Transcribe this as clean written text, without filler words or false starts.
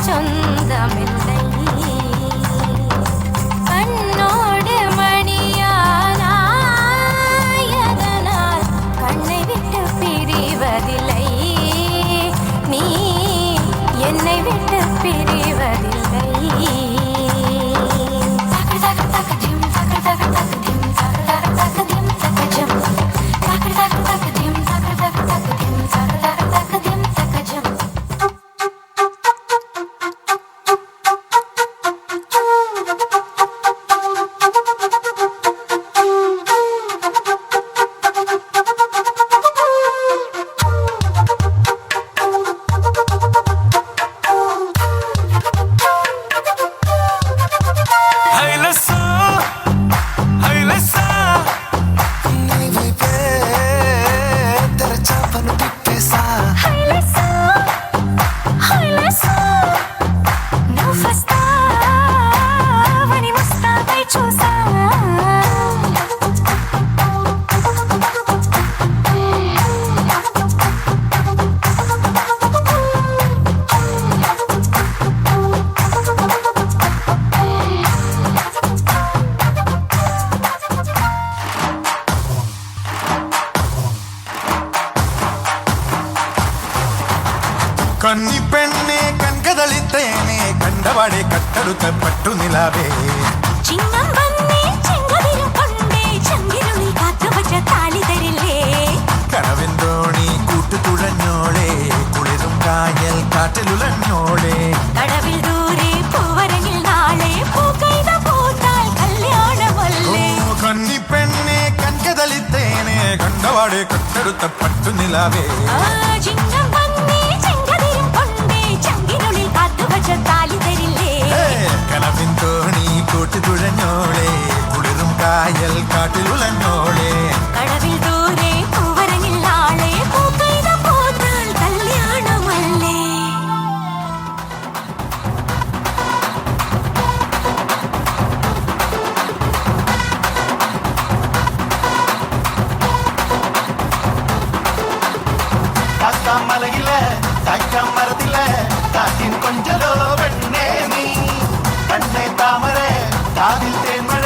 சொந்தமில்லை கண்ணோடு மணியானாயதனால் கண்ணை விட்டு பிரிவதில்லை நீ என்னை விட்டு பிரிவதில்லை കന്നി പെണ്ണെ കൺകതളിത്തേനെ കണ്ടവാടെ കട്ടെടുത്ത പട്ടു നിലാവേ ചിങ്ങം വന്നേ ചെങ്കതിരും കൊണ്ടേ ചങ്കിരുളിൽ കാത്തുവച്ച താലി തരില്ലേ കനവിൻ തോണി കൂട്ടുകുഴഞ്ഞോളെ കുളിരും കായൽ കാറ്റിലുലഞ്ഞോളെ കടവിൽ ദൂരെ പൂവരങ്ങിൽ നാളെ പൂക്കൈത പൂത്താൽ കല്യാണമല്ലേ കന്നി പെണ്ണെ കൺകതളിത്തേനെ കണ്ടവാടെ കട്ടെടുത്ത പട്ടു നിലാവേ ചിങ്ങം വന്നേ ചെങ്കതിരും കൊണ്ടേ ചങ്കിരുളിൽ കാത്തുവച്ച താലി തരില്ലേ കനവിൻ തോണി കൂട്ടുകുഴഞ്ഞോളെ കുളിരും കായൽ കാറ്റിലുലഞ്ഞോളെ കടവിൽ ദൂരെ പൂവരങ്ങിൽ നാളെ പൂക്കൈത പൂത്താൽ കല്യാണമല്ലേ മലയില കായ്ക്കാം മരത്തില കാറ്റിൻ കൊഞ്ചലോ പെണ്ണേ നീ കണ്ണേ താമര കാതിൽ തേന്മഴ